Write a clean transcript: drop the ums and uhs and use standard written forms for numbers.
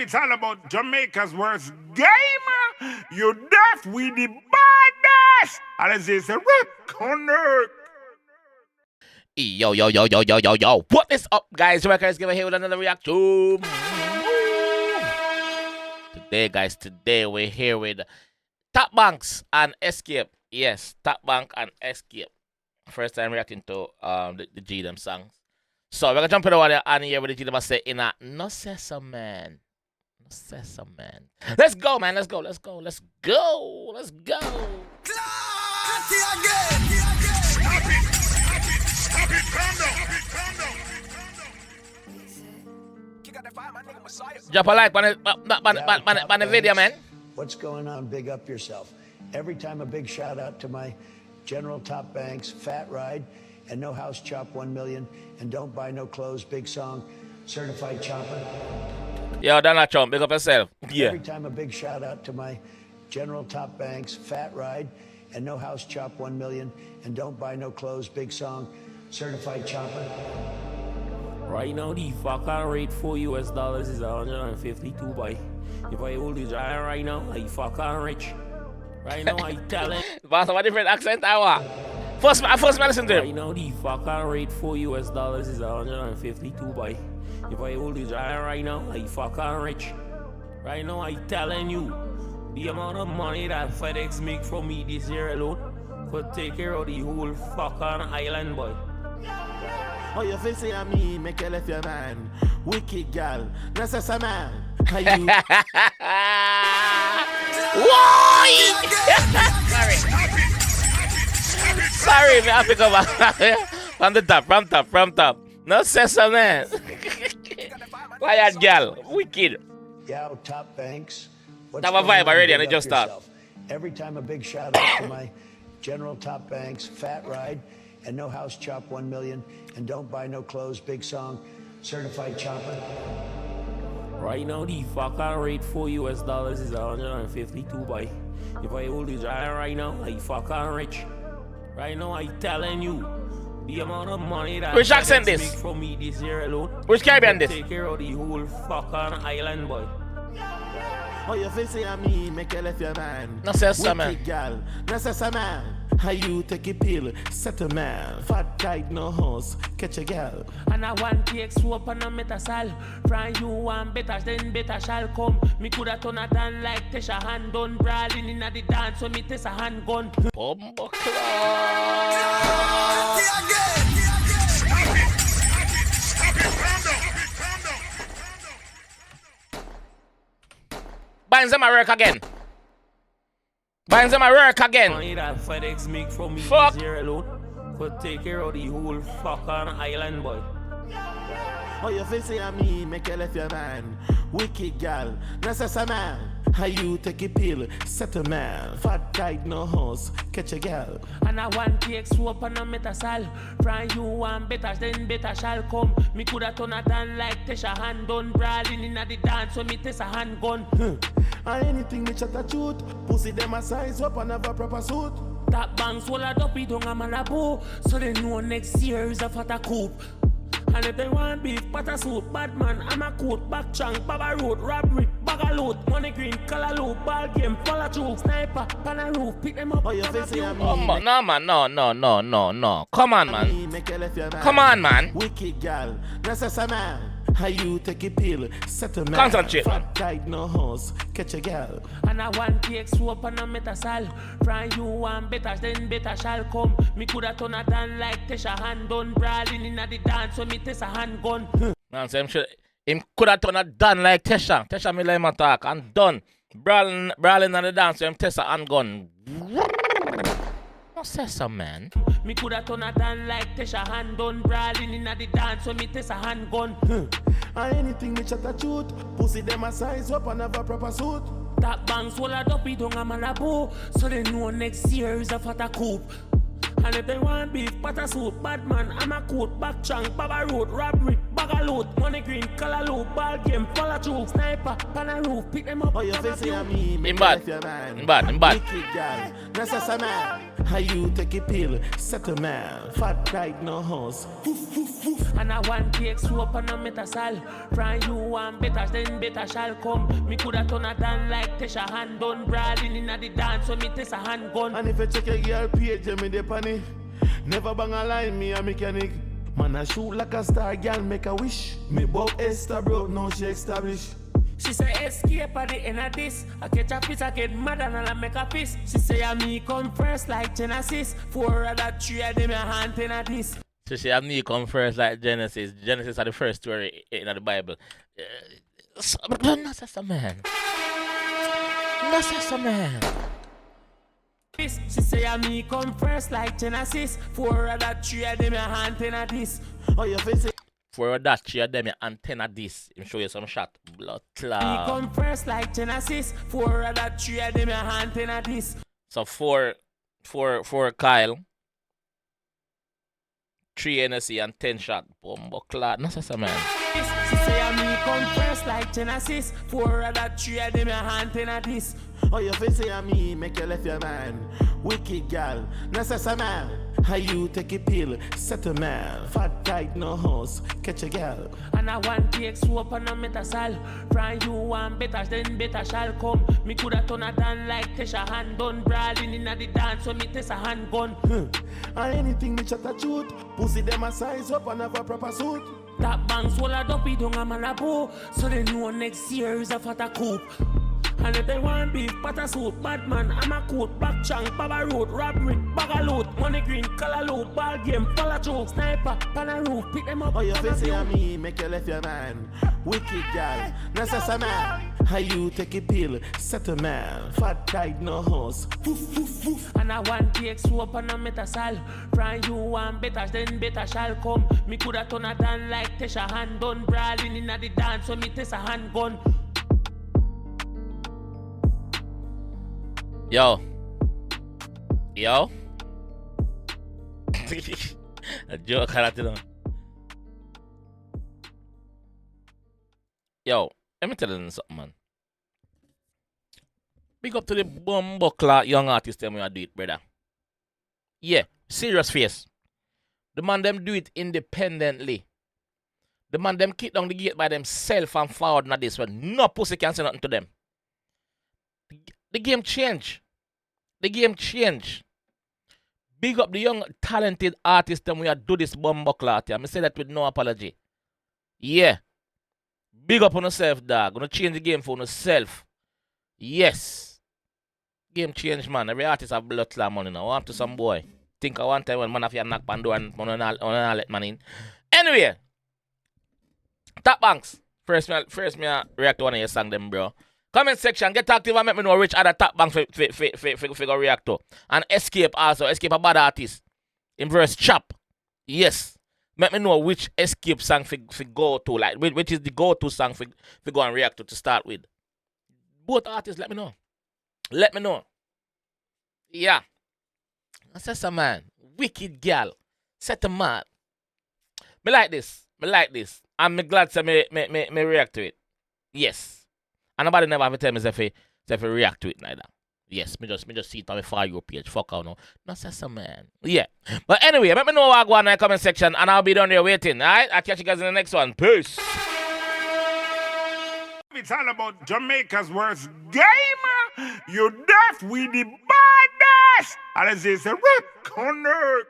it's all about Jamaica's worst game. You deaf, we the baddest. And as they say, connect. Yo. What is up, guys? JAMAICA'S here with another reaction. Today we're here with Top Banks and Xkappe. Yes, Top Bank and Xkappe. First time reacting to the G them songs. So we're gonna jump in over and here with the G them say in a no say some man. No say some man. Let's go, man. Let's go. Drop a like on the video, man. What's going on? Big up yourself. Every time a big shout out to my General Top Banks, Fat Ride, and No House Chop 1 million, and Don't Buy No Clothes, big song, Certified Chopper. Yo, Donald Trump, big up yourself. Yeah. Every time a big shout out to my General Top Banks, Fat Ride, and No House Chop 1 million, and Don't Buy No Clothes, big song, Certified Chopper. Right now, the fucking rate for US dollars is 152 boy. If I hold the giant right now, I fucking rich. Right now, I tell it. But what different accent I want? First man listen to him. Right now, the fucking rate for US dollars is 152 boy. If I hold the giant right now, I fucking rich. Right now, I telling you, the amount of money that FedEx make from me this year alone could take care of the whole fucking island, boy. Oh, you feel say I me make you left your man. Wicked girl, that's a man. How you? Why? Sorry, man. I pick up from top. No sessa, man. Quiet girl, wicked. Yo, Top Banks. Have a vibe already, and it just start. Every time a big shout out to my General Top Banks, Fat Ride, and No House Chop 1 million, and Don't Buy No Clothes, big song, Certified Chopper. Right now, the fucking rate for US dollars is 152 boy. If I hold the giant right now, I fucking rich. Right now, I telling you, the amount of money that which accent make this? from me this year alone. Which Caribbean this? Take care of the whole fucking island, boy. Oh, you feel say I me make you left your man. No sessa, man. Wicked girl, that's a man. How you take a pill, set a man. Fat tight, no horse, catch a girl. And I want cake swap and a metasal. From you want better, then better shall come. Me coulda turn a down like Tesha hand done. Brawling in the dance, so me test a handgun. Bombo Binds them a work again. Money that FedEx make from me Fuck. this year alone could take care of the whole fucking island, boy. Oh, you feel say I me make you left your man. Wicked girl, that's a man. How you take a pill, set a man. Fat tight, no horse, catch a girl. And I want cake swap and a metasal. From you want better, then better shall come. Me coulda turn a down like Tesha hand done. Brawling in the dance, so me test a handgun. And anything me chat a shoot. Pussy them a size up and have a proper suit. That bank swallowed up, it don't a Malibu. So they know next year is a fatter coupe. And if they want beef, butter soup, bad man, I'm a coat, back chunk, baba road, robbery, bag a load, money green, color loop, ball game, follow through, sniper, pan a roof, pick them up. Oh, you feel say I me no, man, no. Come on, man. make you left your man. Come on, man. Wicked girl, that's a man. How you take a pill, set a man. Concentrate, man. Fat tight, no horse, catch a girl. And I want cake swap and a metasal. From you want better, then better shall come. Me coulda turn a down like Tesha hand done. Brawling in the dance, so me test a handgun. Man, so him could have done a done like Tesha. Tesha me let him attack and done. Brawling on the dance, so him test a handgun. No sessa, man. Me coulda turn a down like Tesha hand done. Brawling in the dance, so me test a handgun. And anything me chat a shoot. Pussy them a size up and have a proper suit. That bank swallowed up, it don't a Malibu. So they know next year is a fatter coupe. And if they want beef, butter soup, bad man, I'm a coat, back chunk, baba road, robbery, bag a load, money green, color loop, ball game, follow through, sniper, pan a roof, pick them up. Oh, you feel say I me Him make you bad. left your man. Him bad. Wicked girl, that's a man. How you take a pill, settle man. Fat guy no house. And I want cake soap and a metasal. From you want better, then better shall come. Me coulda turn a down like Tesha hand done. Brawling inna the dance, so me test a handgun. And if you check a girl page, me dey panic. Never bang a line, me a mechanic. Man, I shoot like a star, girl make a wish. Me bout Esther bro, now she established. She say escape at the end of this. I catch a fish, I get mad and I make a fist. She say I me come first like Genesis. 4 of that 3 of them a hand in a this. So she have me come first like Genesis. Genesis are the first story in the Bible. Not just a man. Not just a man. She say I me come first like Genesis. 4 of that 3 of them a hand in a this. Oh, your face. For that, she had them antenna this. I'll show you some shot. Blood clot. Me come first like Genesis. 4 of that 3 of them a hand in a this. So for Kyle, 3 NSC and 10 shot. Bombo clot. Not just a man. She say I me come first like Genesis. 4 of that 3 of them a hand in a this. Oh, your face say me, make you left your man. Wicked gal, necessary man. How you take a pill, settle man. Fat guy no house, catch a gal. And I want cake soap and a metasal. From you want better, then better shall come. Me coulda turn a down like Tesha hand done. Brawling inna the dance, so me test a handgun. And anything me chat a shoot. Pussy them a size up and have a proper suit. That bang swallowed up, we don't a man a boo. So they know next year is a fatter coup. And if they want beef, pata suit, bad man, I'm a coat, back chunk, baba road, robbery, bag a loot, money green, color loot, ball game, follow through, sniper, pan a roof, pick them up. Oh, your face say me, make you left your man. Wicked gal, necessary man. How you take a pill, settle man. Fat guy no house. And I want cake soap and a metasal. From you want better, then better shall come. Me coulda turn a down like Tesha hand done. Brawling inna the dance, so me test a handgun. Yo. A joke karate. Yo, let me tell you something, man. Big up to the bumbuckler young artist them when I do it, brother. Yeah, serious face. The man them do it independently. The man them kick down the gate by themselves and forward na this one. No pussy can say nothing to them. The game change. The game change. Big up the young talented artists them we are do this bumbuckler here. I say that with no apology. Yeah. Big up on yourself, dog. Gonna change the game for yourself. Yes. Game change, man. Every artist have blood clot money now. Up to some boy. Think I one time when man of you knock pan door and man on let man in. Anyway. Top Banks. First me react to one of your song them, bro. Comment section, get active and make me know which other Top Bank figure react to. And Xkappe also. Xkappe a bad artist. In verse Chop. Yes. Make me know which Xkappe song for go to. Like which is the go-to song for go and react to start with. Both artists, let me know. Let me know. Yeah. That's a man. Wicked gal. Set a man. Me like this. And me glad to me react to it. Yes. And nobody never have to tell me if I react to it neither. Yes, me just see it on my For You page. Fuck out now. Not just a man. Yeah. But anyway, let me know what I go on in the comment section and I'll be down there waiting. Alright? I'll catch you guys in the next one. Peace. It's all about Jamaica's worst game. You deaf with the baddest. And it's a rip connect.